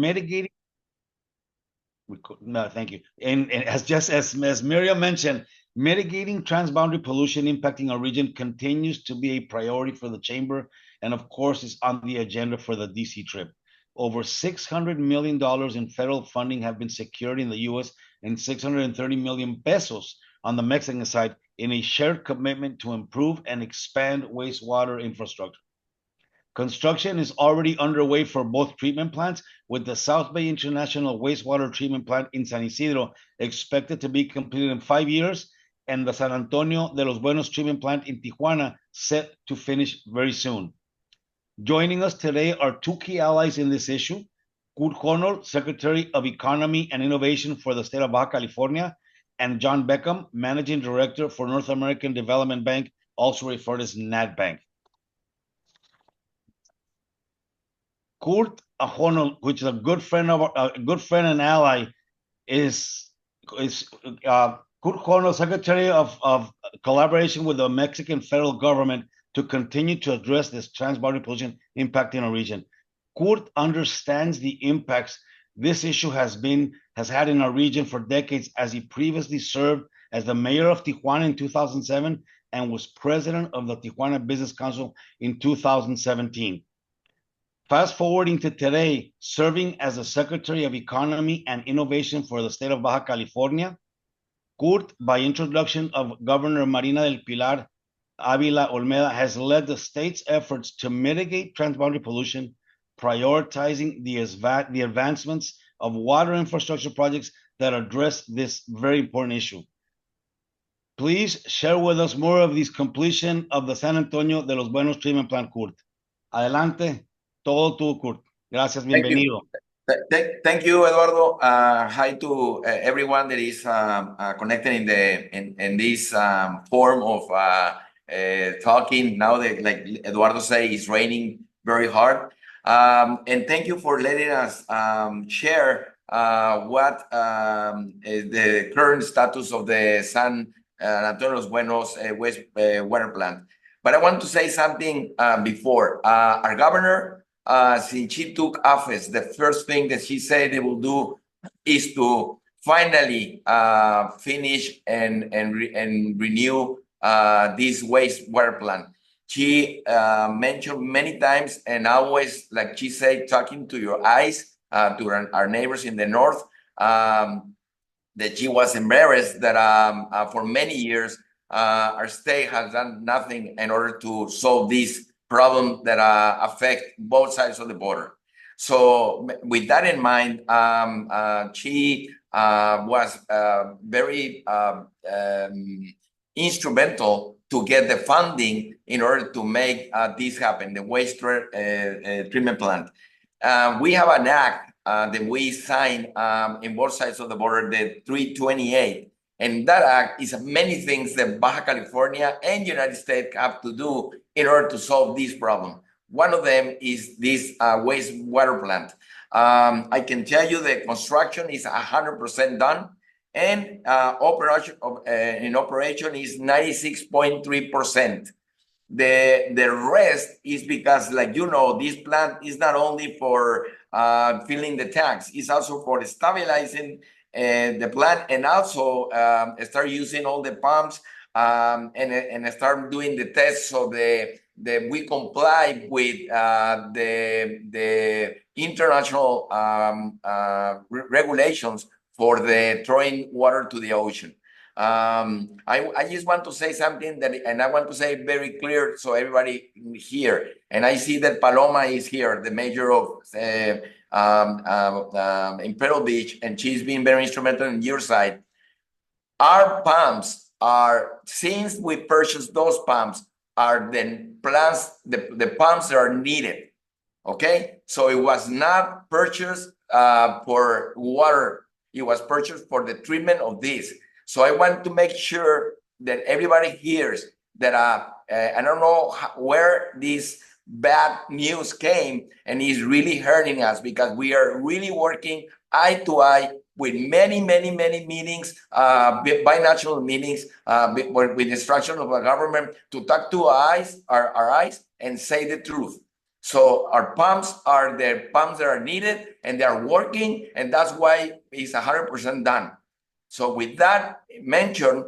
mitigating. No, thank you. And as Miriam mentioned, mitigating transboundary pollution impacting our region continues to be a priority for the chamber, and of course, is on the agenda for the DC trip. Over $600 million in federal funding have been secured in the U.S. and 630 million pesos on the Mexican side in a shared commitment to improve and expand wastewater infrastructure. Construction is already underway for both treatment plants, with the South Bay International Wastewater Treatment Plant in San Isidro expected to be completed in 5 years, and the San Antonio de los Buenos Treatment Plant in Tijuana set to finish very soon. Joining us today are two key allies in this issue: Kurt Honor, Secretary of Economy and Innovation for the state of Baja California, and John Beckham, Managing Director for North American Development Bank, also referred as NADBank. Kurt Honor, which is a good friend and ally, is Kurt Honor, Secretary of Collaboration with the Mexican federal government to continue to address this transboundary pollution impacting our region. Kurt understands the impacts this issue has had in our region for decades, as he previously served as the mayor of Tijuana in 2007 and was president of the Tijuana Business Council in 2017. Fast forwarding to today, serving as the Secretary of Economy and Innovation for the state of Baja California, Kurt, by introduction of Governor Marina del Pilar Avila Olmeda, has led the state's efforts to mitigate transboundary pollution, prioritizing the advancements of water infrastructure projects that address this very important issue. Please share with us more of this completion of the San Antonio de los Buenos Treatment Plant, Kurt. Adelante. Todo tú, Kurt. Gracias, bienvenido. Thank you, Eduardo. Hi to everyone that is connected in this form of talking. Now that, like Eduardo say, it's raining very hard. And thank you for letting us share what is the current status of the San Antonio Los Buenos wastewater plant. But I want to say something before. Our governor, since she took office, the first thing that she said they will do is to finally finish and renew this wastewater plant. She mentioned many times, and always, like she said, talking to your eyes, to our neighbors in the north, that she was embarrassed that for many years our state has done nothing in order to solve this problem that affect both sides of the border. So with that in mind, she was very instrumental to get the funding in order to make this happen, the wastewater treatment plant. We have an act that we signed in both sides of the border, the 328. And that act is many things that Baja California and United States have to do in order to solve this problem. One of them is this wastewater plant. I can tell you the construction is 100% done, and in operation is 96.3%. The rest is because, like you know, this plant is not only for filling the tanks, it's also for stabilizing the plant, and also start using all the pumps and start doing the tests so that we comply with the international regulations for the throwing water to the ocean. I just want to say something and I want to say very clear so everybody here. And I see that Paloma is here, the mayor of Imperial Beach, and she's been very instrumental on your side. Our pumps are, since we purchased those pumps, are then plus the pumps that are needed. Okay, so it was not purchased for water, it was purchased for the treatment of this. So I want to make sure that everybody hears that I don't know where this bad news came, and is really hurting us, because we are really working eye to eye with many meetings, binational meetings, with instruction of the government to talk to our eyes and say the truth. So our pumps are the pumps that are needed, and they are working, and that's why it's 100% done. So with that mentioned,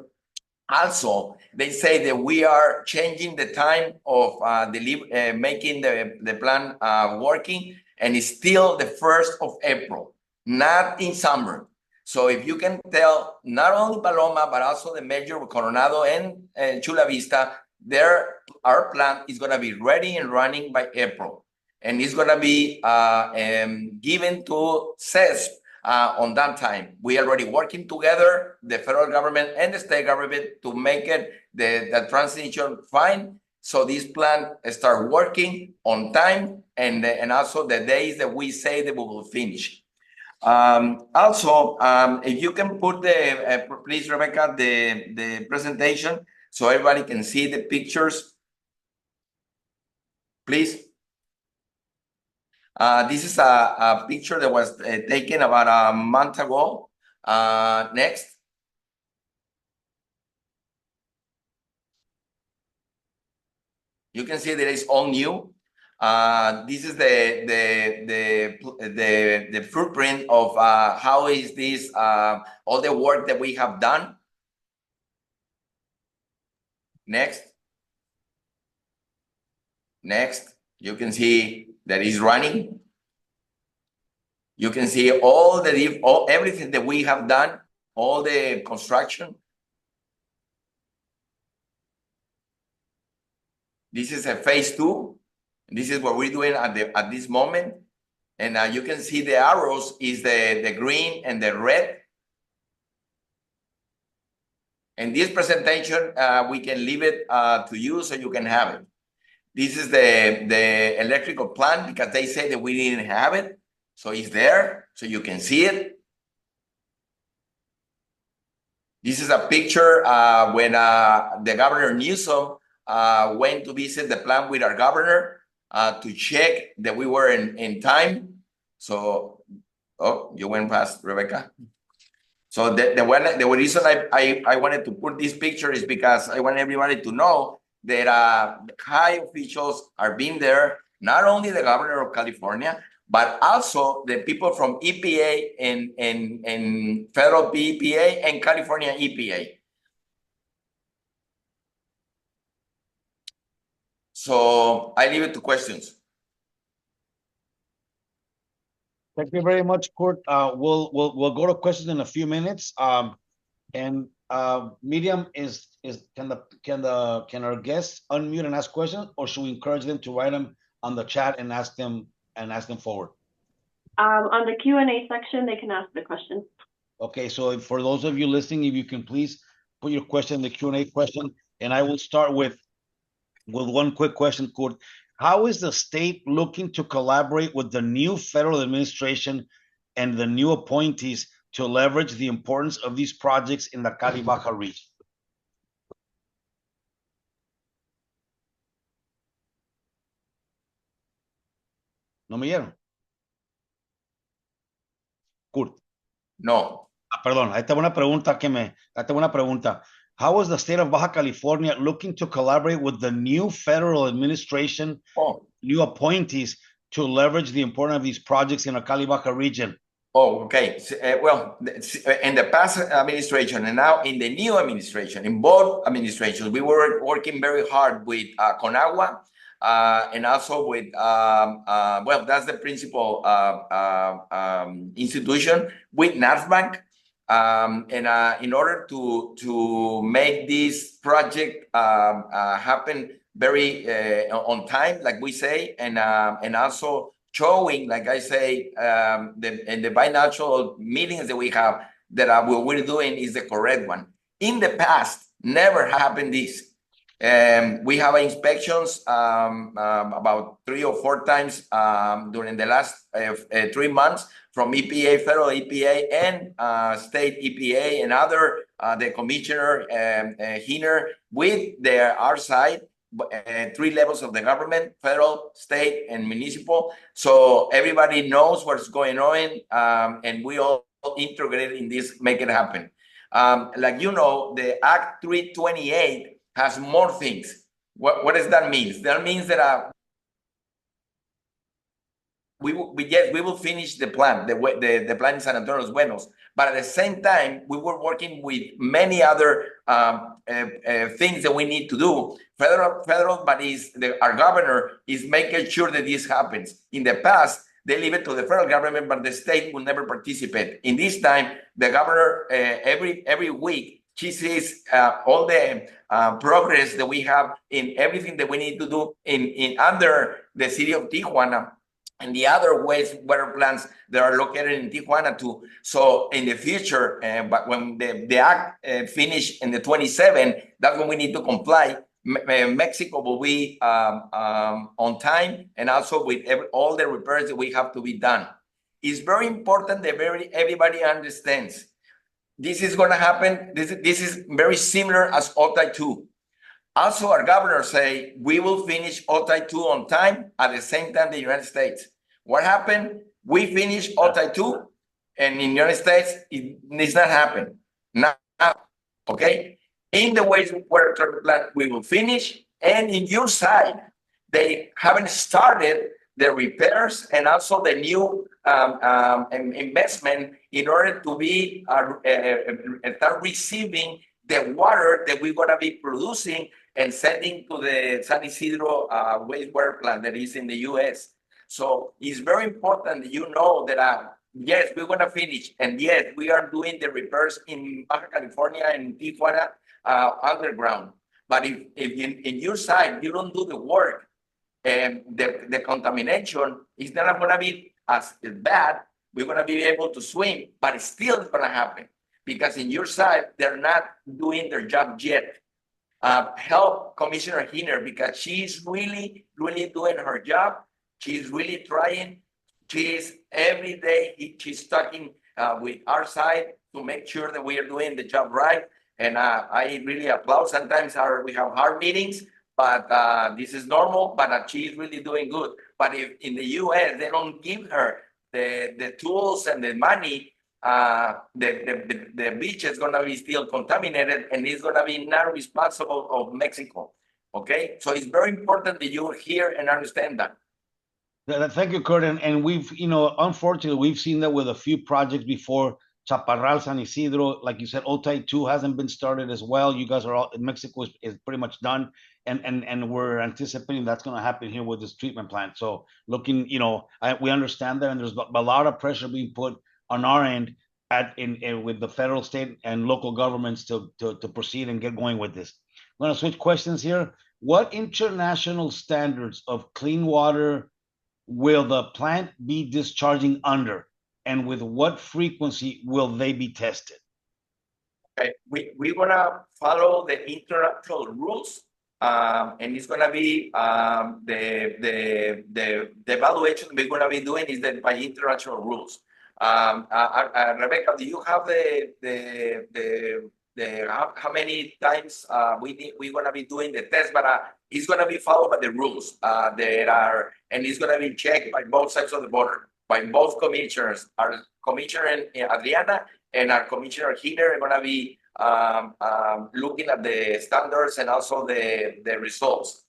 also, they say that we are changing the time of making the plan working, and it's still the 1st of April, not in summer. So if you can tell, not only Paloma, but also the major Coronado and Chula Vista, our plant is going to be ready and running by April. And it's going to be given to CESP on that time. We are already working together, the federal government and the state government, to make it the transition fine. So this plan start working on time, and also the days that we say that we will finish. Also, if you can put please, Rebecca, the presentation so everybody can see the pictures, please. This is a picture that was taken about a month ago. Next. You can see that it's all new. This is the footprint of how is this all the work that we have done. Next. Next, you can see that it's running. You can see everything that we have done, all the construction. This is a phase 2. This is what we're doing at this moment. And you can see the arrows is the green and the red. And this presentation, we can leave it to you so you can have it. This is the electrical plant, because they say that we didn't have it. So it's there, so you can see it. This is a picture when the Governor Newsom went to visit the plant with our governor to check that we were in time. So, oh, you went past, Rebecca. So the reason I wanted to put this picture is because I want everybody to know that high officials are being there, not only the governor of California, but also the people from EPA and federal EPA and California EPA. So I leave it to questions. Thank you very much, Kurt. We'll go to questions in a few minutes. And Miriam, can our guests unmute and ask questions, or should we encourage them to write them on the chat and ask them forward? On the Q&A section, they can ask the question. Okay, so for those of you listening, if you can please put your question in the Q&A question, and I will start with one quick question, Kurt. How is the state looking to collaborate with the new federal administration and the new appointees to leverage the importance of these projects in the Cali-Baja region? ¿No me oyeron? Kurt. No. Perdón, ahí tengo una pregunta. How is the state of Baja California looking to collaborate with the new federal administration, new appointees, to leverage the importance of these projects in the Cali-Baja region? Oh, okay. Well, in the past administration and now in the new administration, in both administrations, we were working very hard with Conagua and also with, well, that's the principal institution, with NADBank. And in order to make this project happen very on time, like we say, and also showing, like I say, in the bilateral meetings that we have, that what we're doing is the correct one. In the past, never happened this. We have inspections about 3 or 4 times during the last 3 months from EPA, federal EPA, and state EPA, and other the commissioner Hiner with our side. 3 levels of the government: federal, state, and municipal. So everybody knows what's going on, and we all integrate in this, make it happen. Like you know, the Act 328 has more things. What does that mean? That means that we will finish the plan, the plan in San Antonio Los Buenos. But at the same time, we were working with many other things that we need to do. Federal, but our governor is making sure that this happens. In the past, they leave it to the federal government, but the state will never participate. In this time, the governor every week, she sees all the progress that we have in everything that we need to do in under the city of Tijuana and the other wastewater plants that are located in Tijuana too. So in the future, but when the act finish in the 27, that's when we need to comply. Mexico will be on time, and also with all the repairs that we have to be done. It's very important that everybody understands this is going to happen. This is very similar as Altai 2. Also, our governor say we will finish Altai 2 on time at the same time the United States. What happened? We finished Altai 2, and in the United States, it's not happening. Now, okay? In the wastewater treatment plant, we will finish, and in your side, they haven't started the repairs and also the new investment in order to be start receiving the water that we're going to be producing and sending to the San Isidro wastewater plant that is in the U.S. So it's very important that you know that, yes, we're going to finish. And yes, we are doing the repairs in Baja California and Tijuana underground. But if in your side, you don't do the work, and the contamination is not going to be as bad, we're going to be able to swim, but it's still going to happen. Because in your side, they're not doing their job yet. Help Commissioner Hinner, because she's really, really doing her job. She's really trying. She's every day, she's talking with our side to make sure that we are doing the job right. And I really applaud. Sometimes we have hard meetings, but this is normal, but she's really doing good. But if in the US, they don't give her the tools and the money, the beach is going to be still contaminated, and it's going to be not responsible of Mexico. Okay, so it's very important that you hear and understand that. Thank you, Kurt. And we've, unfortunately, we've seen that with a few projects before. Chaparral, San Isidro, like you said, Altai 2 hasn't been started as well. You guys are all, Mexico is pretty much done. And we're anticipating that's going to happen here with this treatment plant. So looking, we understand that, and there's a lot of pressure being put on our end with the federal, state, and local governments to proceed and get going with this. I'm going to switch questions here. What international standards of clean water will the plant be discharging under, and with what frequency will they be tested? Okay, we're gonna follow the international rules, and it's gonna be the evaluation we're gonna be doing is that by international rules. Rebecca, do you have how many times we're gonna be doing the test? But it's gonna be followed by the rules that are, and it's gonna be checked by both sides of the border, by both commissioners. Our commissioner Adriana and our commissioner Hinner are gonna be looking at the standards and also the results.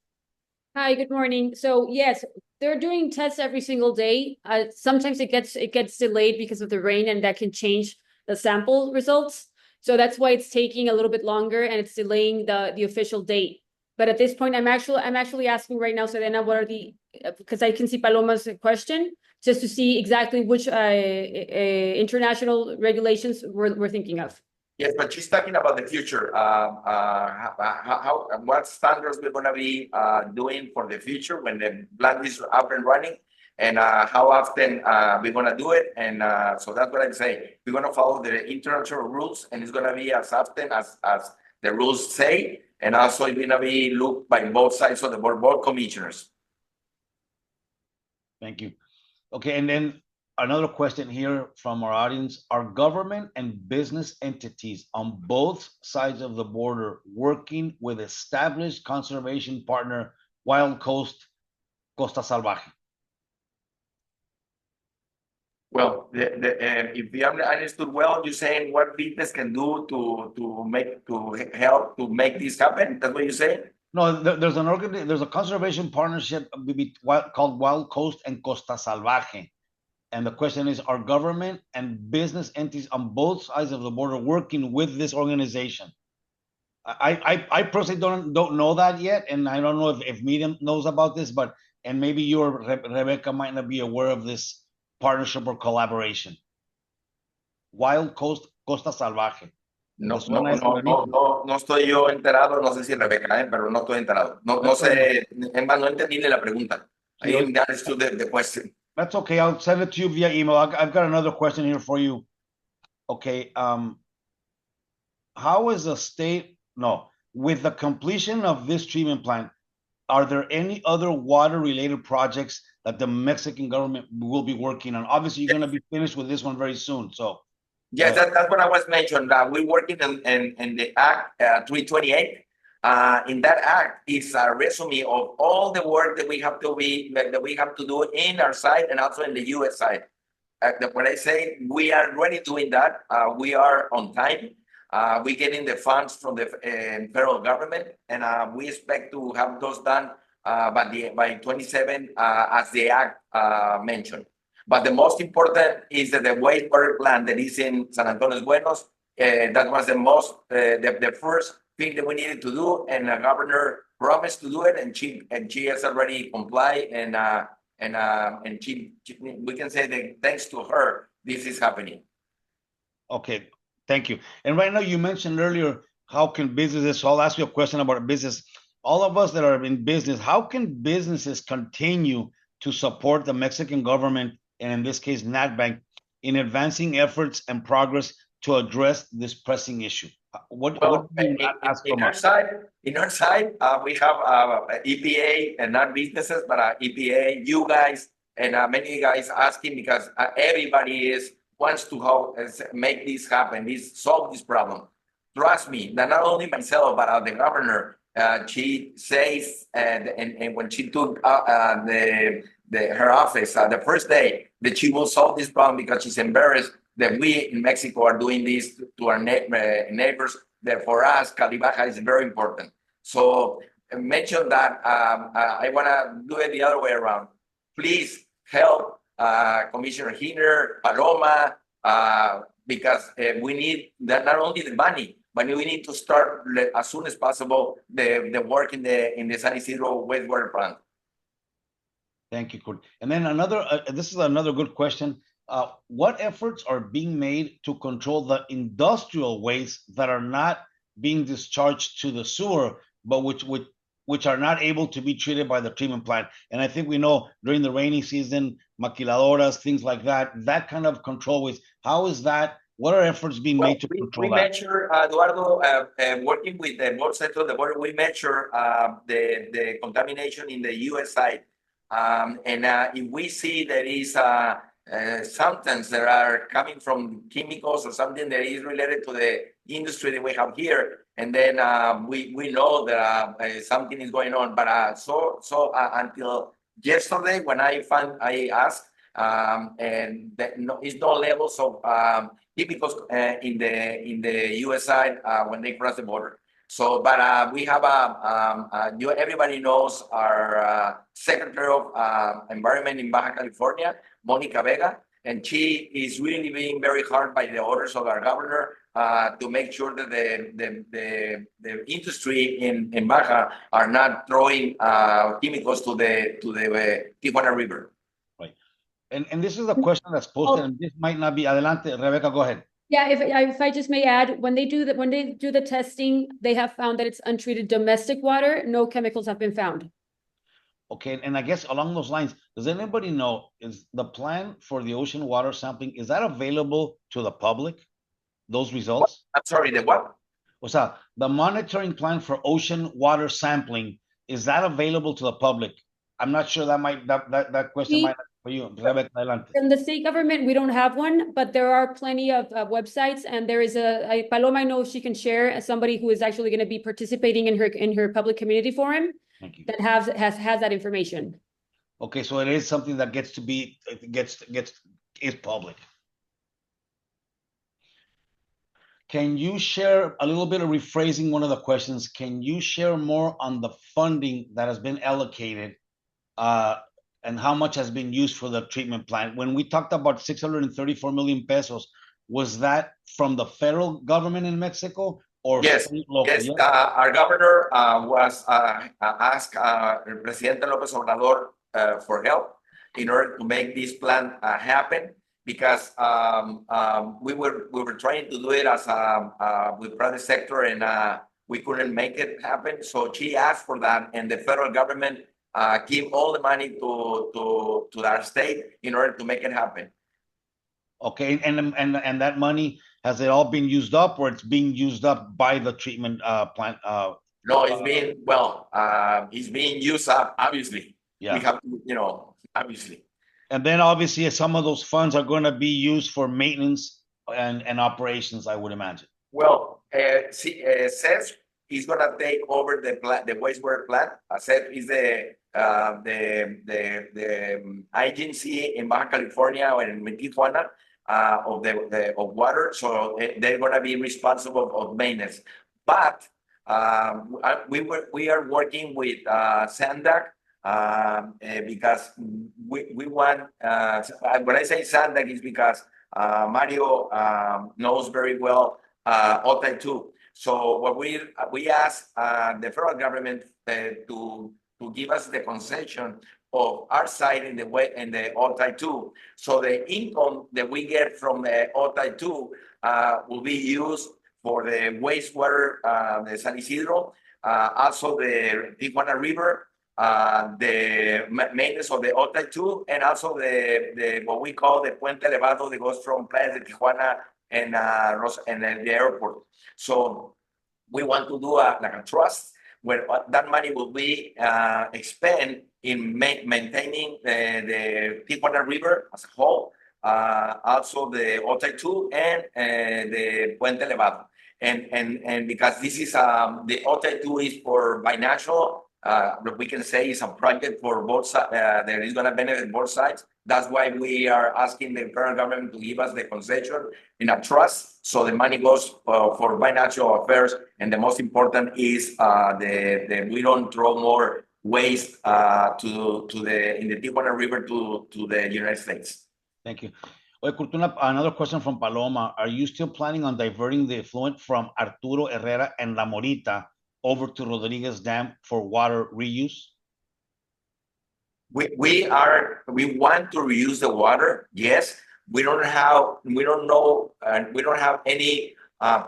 Hi, good morning. So yes, they're doing tests every single day. Sometimes it gets delayed because of the rain, and that can change the sample results. So that's why it's taking a little bit longer, and it's delaying the official date. But at this point, I'm actually asking right now, Serena, what are because I can see Paloma's question, just to see exactly which international regulations we're thinking of. Yes, but she's talking about the future. What standards we're going to be doing for the future when the plant is up and running, and how often we're going to do it. And so that's what I'm saying. We're going to follow the international rules, and it's going to be as often as the rules say. And also it's going to be looked by both sides of the board, both commissioners. Thank you. Okay, and then another question here from our audience. Are government and business entities on both sides of the border working with established conservation partner Wild Coast Costa Salvaje? Well, if you understood well, you're saying what business can do to help to make this happen. That's what you're saying? No, there's a conservation partnership called Wild Coast and Costa Salvaje. And the question is, are government and business entities on both sides of the border working with this organization? I personally don't know that yet, and I don't know if Medium knows about this, but and maybe you or Rebecca might not be aware of this partnership or collaboration. Wild Coast, Costa Salvaje. No estoy yo enterado, no sé si Rebeca, pero no estoy enterado. No sé, es más, no entendí la pregunta. I didn't understand the question. That's okay. I'll send it to you via email. I've got another question here for you. Okay. How is the state? No, with the completion of this treatment plant, are there any other water-related projects that the Mexican government will be working on? Obviously, you're going to be finished with this one very soon. So, yes, that's what I was mentioned. We're working in the Act 328. In that act is a resume of all the work that we have to do in our side and also in the U.S. side. When I say we are already doing that, we are on time. We're getting the funds from the federal government, and we expect to have those done by 27, as the act mentioned. But the most important is that the wastewater plant that is in San Antonio Buenos, that was the first thing that we needed to do, and the governor promised to do it, and she has already complied, and we can say that thanks to her, this is happening. Okay, thank you. And right now, you mentioned earlier, how can businesses, so I'll ask you a question about business. All of us that are in business, how can businesses continue to support the Mexican government, and in this case, NADBank, in advancing efforts and progress to address this pressing issue? What do you ask from us? In our side, we have EPA and not businesses, but EPA, you guys, and many guys asking, because everybody wants to help make this happen, solve this problem. Trust me, that not only myself, but the governor, she says, and when she took her office the first day, that she will solve this problem, because she's embarrassed that we in Mexico are doing this to our neighbors. That for us, Cali-Baja is very important. So mention that. I want to do it the other way around. Please help Commissioner Hiner, Paloma, because we need that, not only the money, but we need to start as soon as possible the work in the San Isidro wastewater plant. Thank you, Kurt. And then this is another good question. What efforts are being made to control the industrial waste that are not being discharged to the sewer, but which are not able to be treated by the treatment plant? And I think we know during the rainy season, maquiladoras, things like that kind of control waste. How is that? What are efforts being made to control that? We measure, Eduardo, working with the both sides of the border, we measure the contamination in the U.S. side. And if we see there is substances that are coming from chemicals or something that is related to the industry that we have here, and then we know that something is going on. But so until yesterday, when I asked, and is no levels of chemicals in the U.S. side when they cross the border. So, but we have everybody knows our Secretary of Environment in Baja California, Monica Vega, and she is really being very hard by the orders of our governor to make sure that the industry in Baja are not throwing chemicals to the Tijuana River. Right, and this is a question that's posted, and this might not be. Adelante, Rebecca, go ahead. Yeah, if I just may add, when they do the testing, they have found that it's untreated domestic water. No chemicals have been found. Okay, and I guess along those lines, does anybody know, is the plan for the ocean water sampling, is that available to the public? Those results? I'm sorry, the what? O sea, the monitoring plan for ocean water sampling, is that available to the public? I'm not sure that question might not be for you. Rebecca, adelante. In the state government, we don't have one, but there are plenty of websites, and there is Paloma, I know she can share as somebody who is actually going to be participating in her public community forum. Thank you. That has that information. Okay, so it is something that is public. Can you share a little bit of rephrasing one of the questions? Can you share more on the funding that has been allocated and how much has been used for the treatment plant? When we talked about 634 million pesos, was that from the federal government in Mexico or Yes, local? yes. Our governor was asked Presidente López Obrador for help in order to make this plan happen, because we were trying to do it as with private sector, and we couldn't make it happen. So she asked for that, and the federal government give all the money to our state in order to make it happen. Okay, and that money, has it all been used up, or it's being used up by the treatment plant? No, it's being used up, obviously. Yeah. We have to, obviously. And then obviously some of those funds are going to be used for maintenance and operations, I would imagine. Well, Seth is going to take over the wastewater plant. Seth is the agency in Baja California or in Tijuana of water. So they're going to be responsible of maintenance. But we are working with SANDAC because we want. When I say SANDAC, is because Mario knows very well Otay 2. So what we asked the federal government to give us the concession of our side in the Otay 2. So the income that we get from the Otay 2 will be used for the wastewater, the San Isidro, also the Tijuana River, the maintenance of the Otay 2, and also the what we call the Puente Elevado that goes from Playa de Tijuana and the airport. So we want to do like a trust where that money will be expended in maintaining the Tijuana River as a whole, also the Otay 2 and the Puente Elevado. And because this is the Otay 2 is for binational, we can say it's a project for both sides that is going to benefit both sides. That's why we are asking the federal government to give us the concession in a trust, so the money goes for binational affairs, and the most important is we don't throw more waste in the Tijuana River to the United States. Thank you. Another question from Paloma. Are you still planning on diverting the effluent from Arturo Herrera and La Morita over to Rodriguez Dam for water reuse? We want to reuse the water. Yes, we don't have any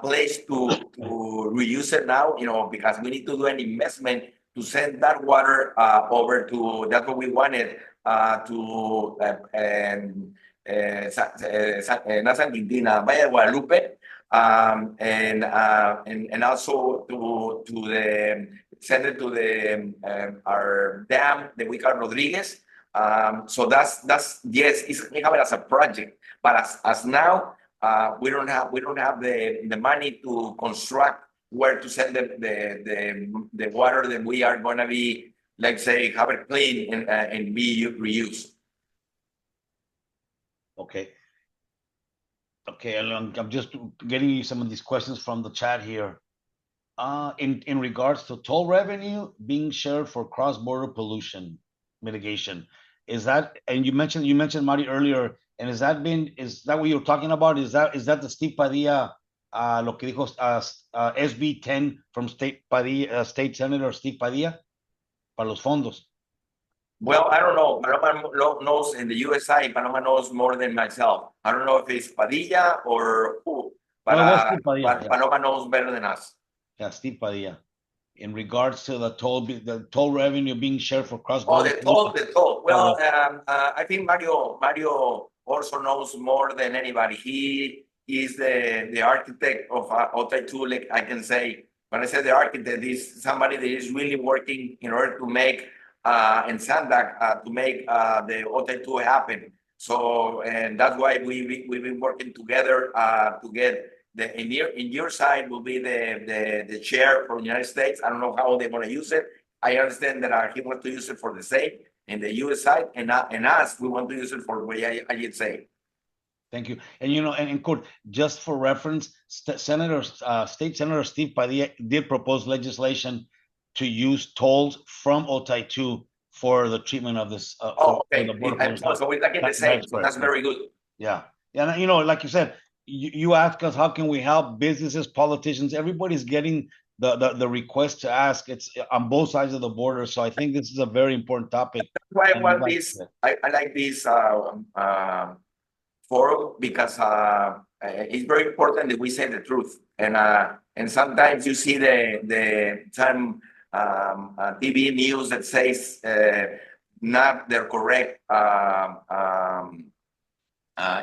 place to reuse it now, because we need to do an investment to send that water over to. That's what we wanted to not San Quintina, Valle de Guadalupe, and also to send it to our dam that we call Rodriguez. So that's yes, we have it as a project, but as now we don't have the money to construct where to send the water that we are going to be, let's say, have it clean and be reused. Okay, I'm just getting you some of these questions from the chat here. In regards to toll revenue being shared for cross-border pollution mitigation, is that, and you mentioned Mari earlier, and is that what you're talking about? Is that the Steve Padilla, lo que dijo SB 10 from State Senator Steve Padilla para los fondos? Well, I don't know. Paloma knows in the USA. Paloma knows more than myself. I don't know if it's Padilla or who, but Paloma knows better than us. Yeah, Steve Padilla. In regards to the toll revenue being shared for cross-border. Oh, the toll. Well, I think Mario also knows more than anybody. He is the architect of Otay 2. Like I can say, when I say the architect, is somebody that is really working in order to make and SANDAC to make the Otay 2 happen. So, and that's why we've been working together to get in your side will be the chair from the United States. I don't know how they want to use it. I understand that he wants to use it for the state in the US side, and us, we want to use it for what I did say. Thank you. And and Kurt, just for reference, State Senator Steve Padilla did propose legislation to use tolls from Otay 2 for the treatment of this. Oh, okay. For the border So we're talking the same. So that's very good. Yeah. And like you said, you ask us, how can we help businesses, politicians? Everybody's getting the request to ask. It's on both sides of the border. So I think this is a very important topic. That's why I want this. I like this forum because it's very important that we say the truth. And sometimes you see some TV news that says not the correct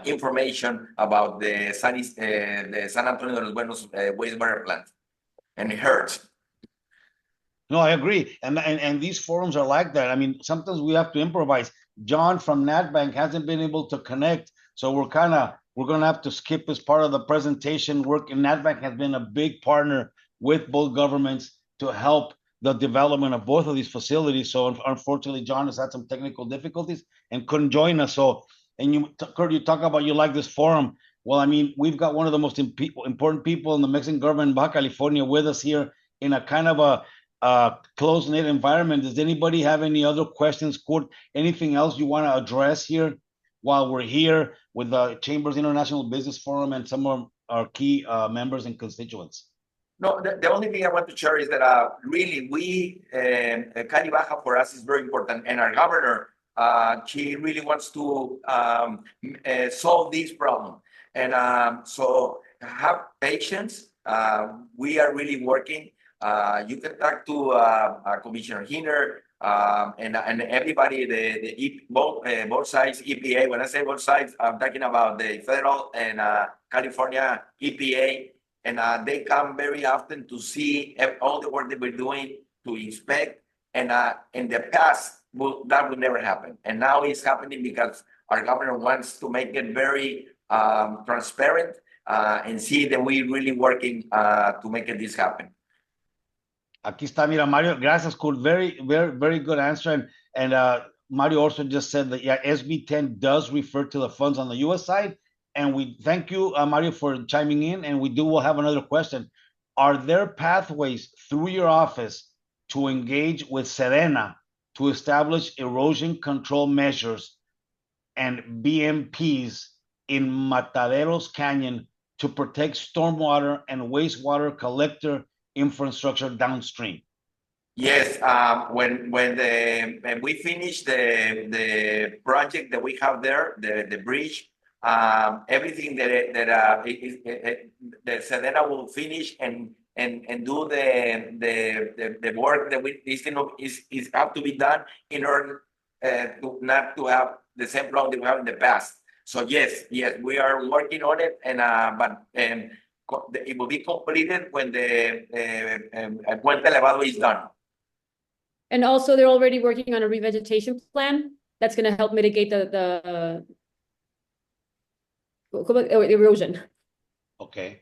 information about the San Antonio de los Buenos wastewater plant, and it hurts. No, I agree. And these forums are like that. I mean, sometimes we have to improvise. John from NADBank hasn't been able to connect, so we're gonna have to skip as part of the presentation work. And NADBank has been a big partner with both governments to help the development of both of these facilities. So unfortunately, John has had some technical difficulties and couldn't join us. So, and Kurt, you talk about you like this forum. Well, I mean, we've got one of the most important people in the Mexican government in Baja California with us here in a kind of a close-knit environment. Does anybody have any other questions, Kurt? Anything else you want to address here while we're here with the Chamber's International Business Forum and some of our key members and constituents? No, the only thing I want to share is that really we, Cali-Baja for us is very important, and our governor, she really wants to solve this problem. And so have patience. We are really working. You can talk to Commissioner Hinner and everybody, both sides, EPA. When I say both sides, I'm talking about the federal and California EPA. And they come very often to see all the work that we're doing, to inspect. And in the past, that would never happen. And now it's happening because our governor wants to make it very transparent and see that we're really working to make this happen. Aquí está, mira, Mario. Gracias, Kurt. Very, very, very good answer. And Mario also just said that, yeah, SB 10 does refer to the funds on the U.S. side. And we thank you, Mario, for chiming in. And we'll have another question. Are there pathways through your office to engage with Sedena to establish erosion control measures and BMPs in Mataderos Canyon to protect stormwater and wastewater collector infrastructure downstream? Yes, when we finish the project that we have there, the bridge, everything that Sedena will finish and do the work that is have to be done in order to not to have the same problem that we have in the past. So yes, we are working on it, but it will be completed when the Puente Elevado is done. And also, they're already working on a revegetation plan that's going to help mitigate the erosion. Okay,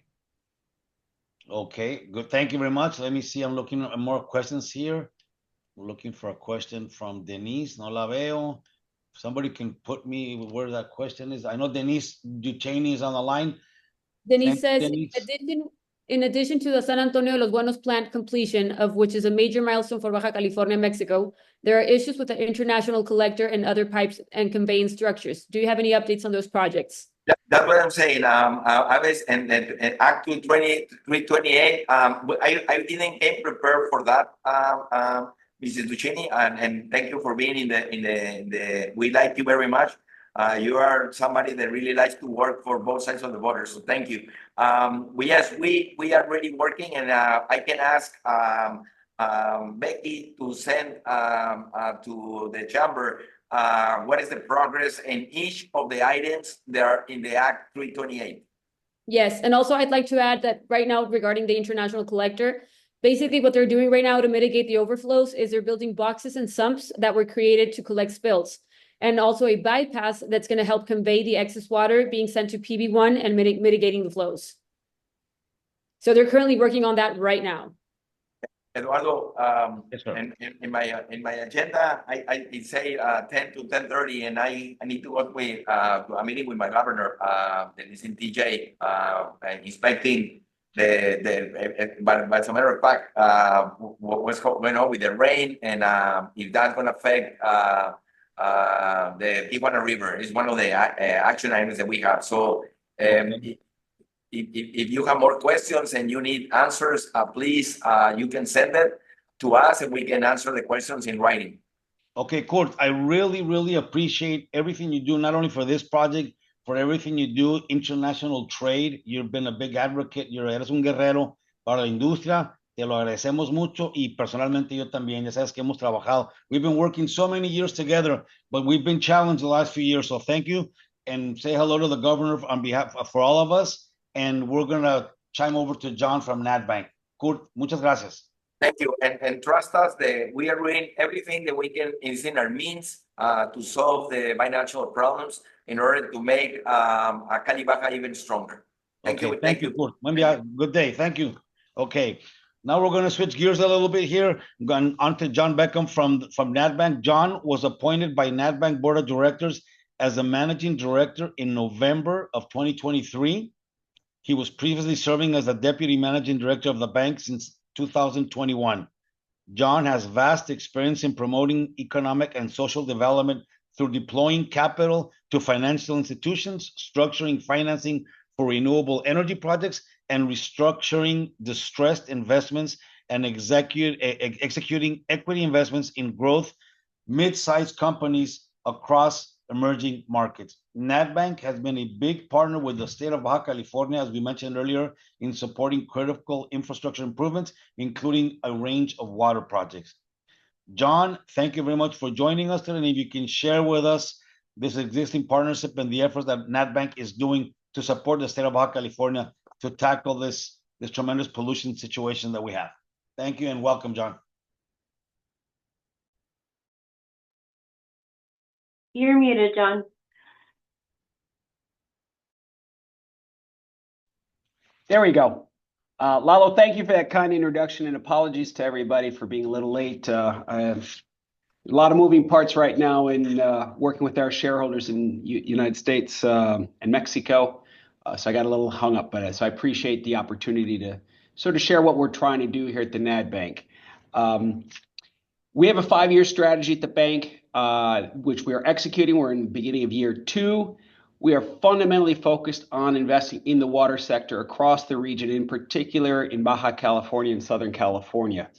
good. Thank you very much. Let me see. I'm looking at more questions here. We're looking for a question from Denise. No la veo. Somebody can put me where that question is. I know Denise Ducheney is on the line. Denise says, in addition to the San Antonio de los Buenos plant completion, of which is a major milestone for Baja California, Mexico, there are issues with the international collector and other pipes and conveyance structures. Do you have any updates on those projects? That's what I'm saying. I was and Act 328. I didn't came prepared for that, Mrs. Ducheney, and thank you for being in the. We like you very much. You are somebody that really likes to work for both sides of the border. So thank you. Yes, we are really working, and I can ask Becky to send to the chamber what is the progress in each of the items that are in the Act 328. Yes, and also I'd like to add that right now regarding the international collector, basically what they're doing right now to mitigate the overflows is they're building boxes and sumps that were created to collect spills, and also a bypass that's going to help convey the excess water being sent to PB1 and mitigating the flows. So they're currently working on that right now. Eduardo, Yes, sir. in my agenda, I say 10 to 10:30, and I need to go to a meeting with my governor that is in TJ, inspecting but as a matter of fact, what's going on with the rain, and if that's going to affect the Tijuana River is one of the action items that we have. So if you have more questions and you need answers, please, you can send it to us and we can answer the questions in writing. Okay, Kurt, I really, really appreciate everything you do, not only for this project, for everything you do, international trade. You've been a big advocate. Eres un guerrero para la industria. Te lo agradecemos mucho y personalmente yo también. Ya sabes que hemos trabajado. We've been working so many years together, but we've been challenged the last few years. So thank you, and say hello to the governor on behalf for all of us. And we're going to chime over to John from NADBank. Kurt, muchas gracias. Thank you, and trust us that we are doing everything that we can is in our means to solve the financial problems in order to make a Cali-Baja even stronger. Thank you. Thank you, Kurt. Good day. Thank you. Okay, now we're going to switch gears a little bit here. Going on to John Beckham from NADBank. John was appointed by NADBank Board of Directors as the Managing Director in November of 2023. He was previously serving as the Deputy Managing Director of the bank since 2021. John has vast experience in promoting economic and social development through deploying capital to financial institutions, structuring financing for renewable energy projects, and restructuring distressed investments and executing equity investments in growth, mid-sized companies across emerging markets. NADBank has been a big partner with the state of Baja California, as we mentioned earlier, in supporting critical infrastructure improvements, including a range of water projects. John, thank you very much for joining us today. And if you can share with us this existing partnership and the efforts that NADBank is doing to support the state of Baja California to tackle this tremendous pollution situation that we have. Thank you and welcome, John. You're muted, John. There we go. Lalo, thank you for that kind introduction, and apologies to everybody for being a little late. I have a lot of moving parts right now in working with our shareholders in United States and Mexico. So I got a little hung up, but so I appreciate the opportunity to sort of share what we're trying to do here at the NADBank. We have a 5-year strategy at the bank, which we are executing. We're in the beginning of year 2. We are fundamentally focused on investing in the water sector across the region, in particular in Baja California and Southern California.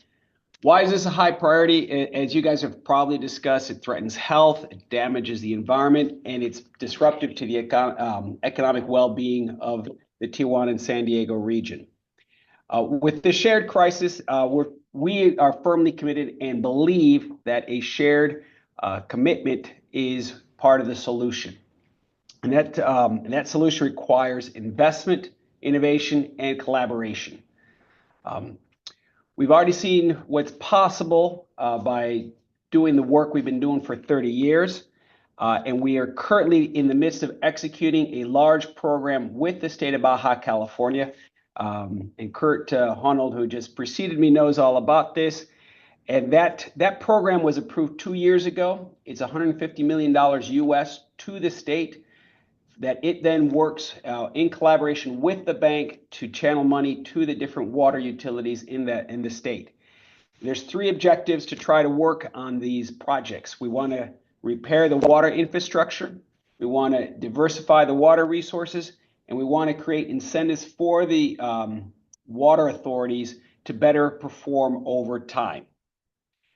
Why is this a high priority? As you guys have probably discussed, it threatens health, it damages the environment, and it's disruptive to the economic well-being of the Tijuana and San Diego region. With the shared crisis, we are firmly committed and believe that a shared commitment is part of the solution. And that solution requires investment, innovation, and collaboration. We've already seen what's possible by doing the work we've been doing for 30 years. And we are currently in the midst of executing a large program with the state of Baja California. And Kurt Honold, who just preceded me, knows all about this. And that program was approved 2 years ago. It's $150 million US to the state, that it then works in collaboration with the bank to channel money to the different water utilities in the state. There's 3 objectives to try to work on these projects. We want to repair the water infrastructure, we want to diversify the water resources, and we want to create incentives for the water authorities to better perform over time.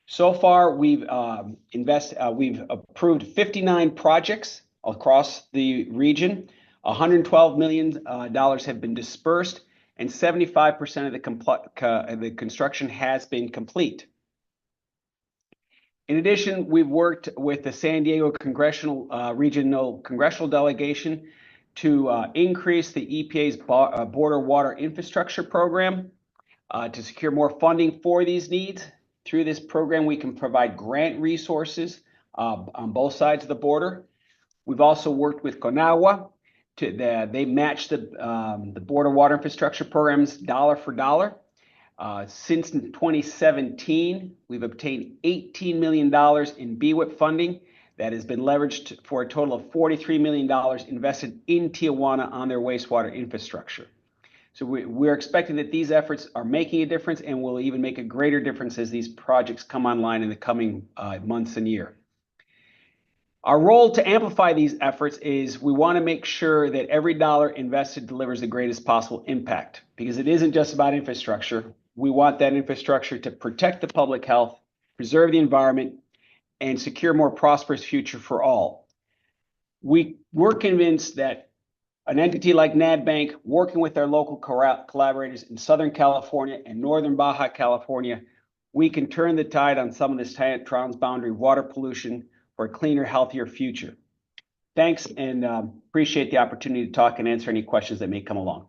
So far, we've approved 59 projects across the region. $112 million have been dispersed, and 75% of the construction has been complete. In addition, we've worked with the San Diego regional congressional delegation to increase the EPA's border water infrastructure program to secure more funding for these needs. Through this program, we can provide grant resources on both sides of the border. We've also worked with Conagua. They match the border water infrastructure programs dollar for dollar. Since 2017, we've obtained $18 million in BWIP funding that has been leveraged for a total of $43 million invested in Tijuana on their wastewater infrastructure. So we're expecting that these efforts are making a difference and will even make a greater difference as these projects come online in the coming months and year. Our role to amplify these efforts is we want to make sure that every dollar invested delivers the greatest possible impact, because it isn't just about infrastructure. We want that infrastructure to protect the public health, preserve the environment, and secure a more prosperous future for all. We're convinced that an entity like NADBank, working with our local collaborators in Southern California and Northern Baja California, we can turn the tide on some of this transboundary water pollution for a cleaner, healthier future. Thanks, and appreciate the opportunity to talk and answer any questions that may come along.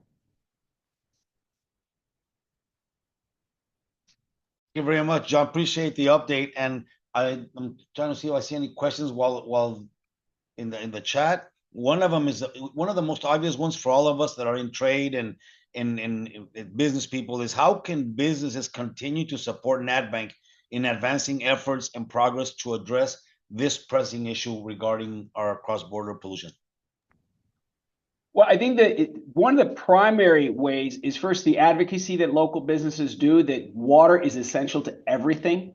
Thank you very much, John. Appreciate the update. And I'm trying to see if I see any questions while in the chat. One of them is one of the most obvious ones for all of us that are in trade and in business people is how can businesses continue to support NADBank in advancing efforts and progress to address this pressing issue regarding our cross-border pollution? Well, I think that one of the primary ways is first the advocacy that local businesses do, that water is essential to everything,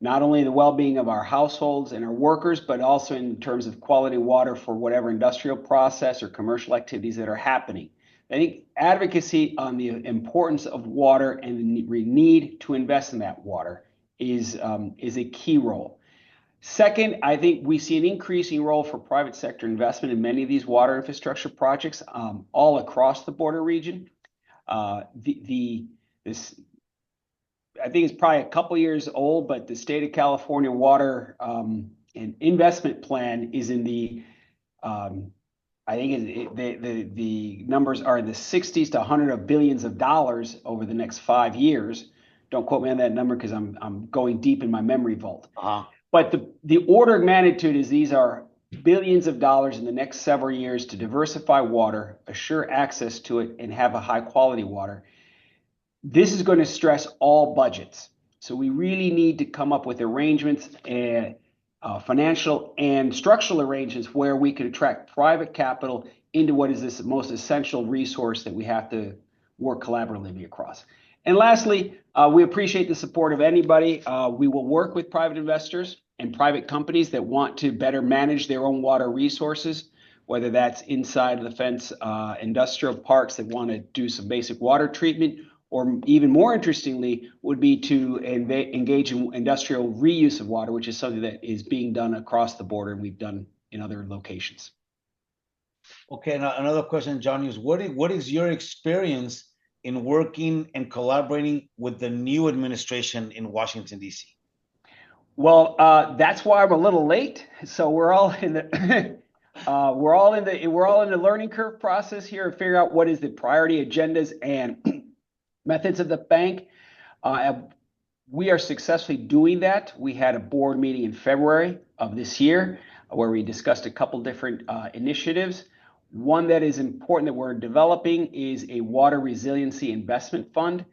not only the well-being of our households and our workers, but also in terms of quality water for whatever industrial process or commercial activities that are happening. I think advocacy on the importance of water and the need to invest in that water is a key role. Second, I think we see an increasing role for private sector investment in many of these water infrastructure projects all across the border region. This, I think it's probably a couple years old, but the state of California water and investment plan is in the, I think the numbers are in the 60s to 100 of billions of dollars over the next 5 years. Don't quote me on that number because I'm going deep in my memory vault. But the order of magnitude is these are billions of dollars in the next several years to diversify water, assure access to it, and have a high quality water. This is going to stress all budgets. So we really need to come up with arrangements and financial and structural arrangements where we can attract private capital into what is this most essential resource that we have to work collaboratively across. And lastly, we appreciate the support of anybody. We will work with private investors and private companies that want to better manage their own water resources, whether that's inside of the fence industrial parks that want to do some basic water treatment, or even more interestingly, would be to engage in industrial reuse of water, which is something that is being done across the border and we've done in other locations. Okay, now another question, Johnny, is what is your experience in working and collaborating with the new administration in Washington, D.C.? Well, that's why I'm a little late. So we're all in the we're all in the learning curve process here and figure out what is the priority agendas and methods of the bank. We are successfully doing that. We had a board meeting in February of this year where we discussed a couple different initiatives. One that is important that we're developing is a water resiliency investment fund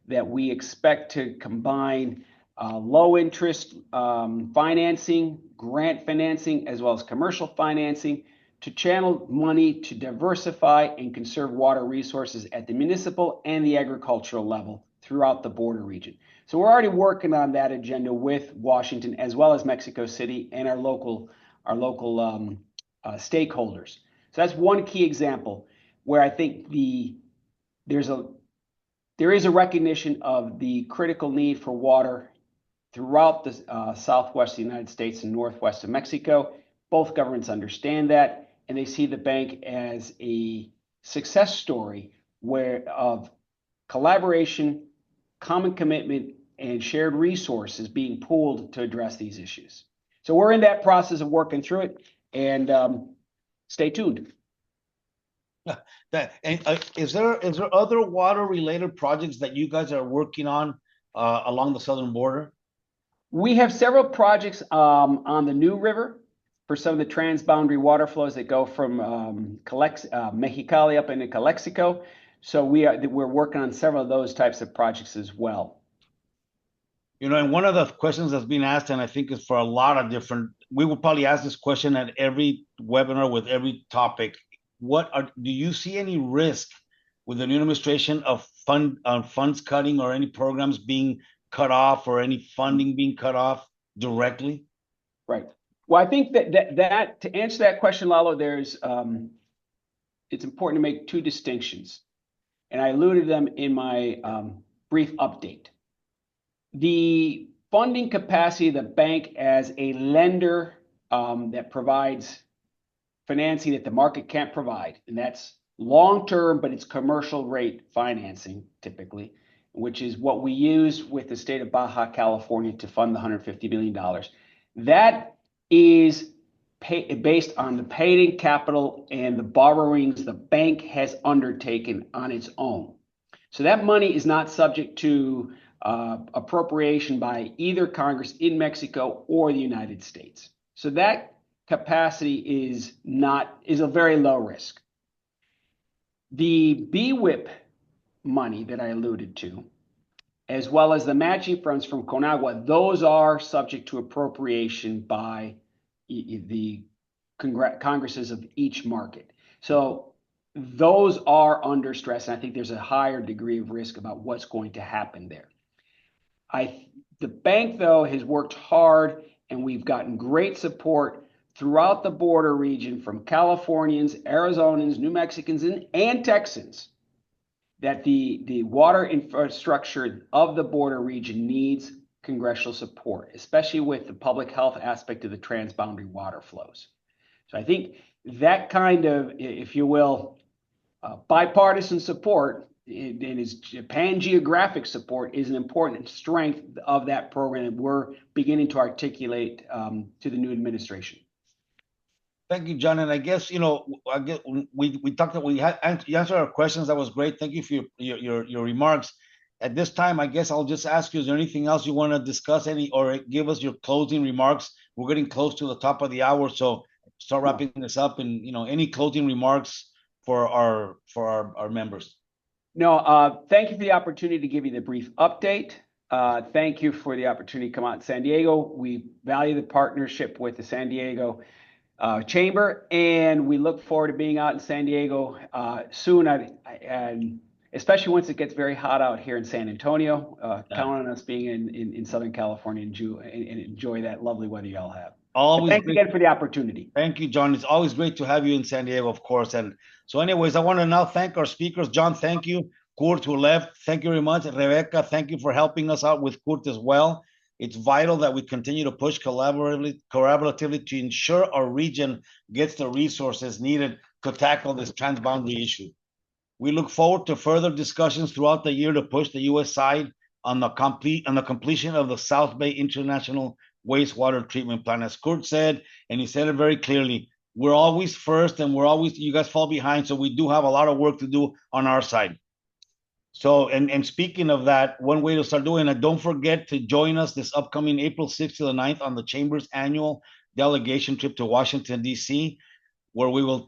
that we expect to combine low interest financing, grant financing, as well as commercial financing to channel money to diversify and conserve water resources at the municipal and the agricultural level throughout the border region. So we're already working on that agenda with Washington as well as Mexico City and our local stakeholders. So that's one key example where I think there is a recognition of the critical need for water throughout the southwest of the United States and northwest of Mexico. Both governments understand that, and they see the bank as a success story of collaboration, common commitment, and shared resources being pooled to address these issues. So we're in that process of working through it, and stay tuned. Is there other water related projects that you guys are working on along the southern border? We have several projects on the New River for some of the transboundary water flows that go from Mexicali up into Calexico. So we're working on several of those types of projects as well. You know, and one of the questions that's been asked, and I think is for a lot of different, we will probably ask this question at every webinar with every topic. Do you see any risk with the new administration of funds cutting or any programs being cut off or any funding being cut off directly? Right. Well, I think that to answer that question, Lalo, it's important to make two distinctions, and I alluded them in my brief update. The funding capacity of the bank as a lender that provides financing that the market can't provide, and that's long-term, but it's commercial rate financing typically, which is what we use with the state of Baja California to fund the $150 million. That is based on the paid-in capital and the borrowings the bank has undertaken on its own. So that money is not subject to appropriation by either Congress in Mexico or the United States. So that capacity is a very low risk. The BWIP money that I alluded to, as well as the matching funds from CONAGUA, those are subject to appropriation by the Congresses of each market. So those are under stress, and I think there's a higher degree of risk about what's going to happen there. The bank, though, has worked hard, and we've gotten great support throughout the border region from Californians, Arizonans, New Mexicans, and Texans, that the water infrastructure of the border region needs congressional support, especially with the public health aspect of the transboundary water flows. So I think that kind of, if you will, bipartisan support and is pan-geographic support is an important strength of that program that we're beginning to articulate to the new administration. Thank you, John. And I guess, you know, we talked about, you answered our questions. That was great. Thank you for your remarks. At this time, I guess I'll just ask you, is there anything else you want to discuss or give us your closing remarks? We're getting close to the top of the hour, so start wrapping this up, and, you know, any closing remarks for our members. No, thank you for the opportunity to give you the brief update. Thank you for the opportunity to come out in San Diego. We value the partnership with the San Diego Chamber, and we look forward to being out in San Diego soon, and especially once it gets very hot out here in San Antonio. Count on us being in Southern California and enjoy that lovely weather y'all have. Thanks again for the opportunity. Thank you, John. It's always great to have you in San Diego, of course. And so anyways, I want to now thank our speakers. John, thank you. Kurt, who left, thank you very much. Rebecca, thank you for helping us out with Kurt as well. It's vital that we continue to push collaboratively to ensure our region gets the resources needed to tackle this transboundary issue. We look forward to further discussions throughout the year to push the U.S. side on the completion of the South Bay International Wastewater Treatment Plant. As Kurt said, and he said it very clearly, we're always first, and you guys fall behind, so we do have a lot of work to do on our side. So, and speaking of that, one way to start doing it, don't forget to join us this upcoming April 6th to the 9th on the Chamber's annual delegation trip to Washington, D.C., where we will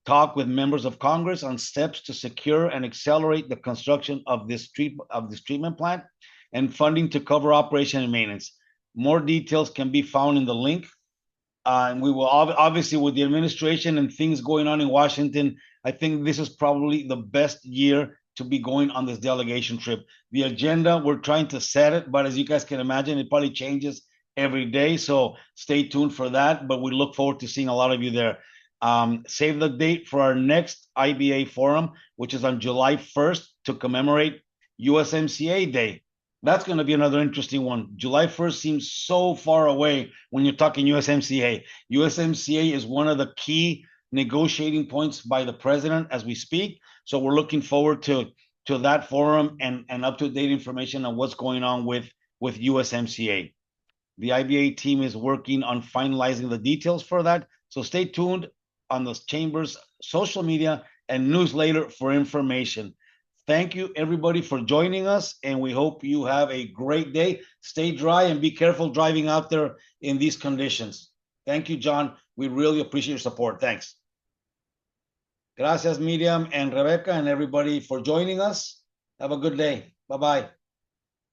talk with members of Congress on steps to secure and accelerate the construction of this treatment plant and funding to cover operation and maintenance. More details can be found in the link. And we will obviously, with the administration and things going on in Washington, I think this is probably the best year to be going on this delegation trip. The agenda, we're trying to set it, but as you guys can imagine, it probably changes every day. So stay tuned for that. But we look forward to seeing a lot of you there. Save the date for our next IBA forum, which is on July 1st to commemorate USMCA Day. That's going to be another interesting one. July 1st seems so far away when you're talking USMCA. USMCA is one of the key negotiating points by the president as we speak. So we're looking forward to that forum and up-to-date information on what's going on with USMCA. The IBA team is working on finalizing the details for that. So stay tuned on the Chamber's social media and newsletter for information. Thank you, everybody, for joining us, and we hope you have a great day. Stay dry and be careful driving out there in these conditions. Thank you, John. We really appreciate your support. Thanks. Gracias, Miriam and Rebecca, and everybody for joining us. Have a good day. Bye-bye.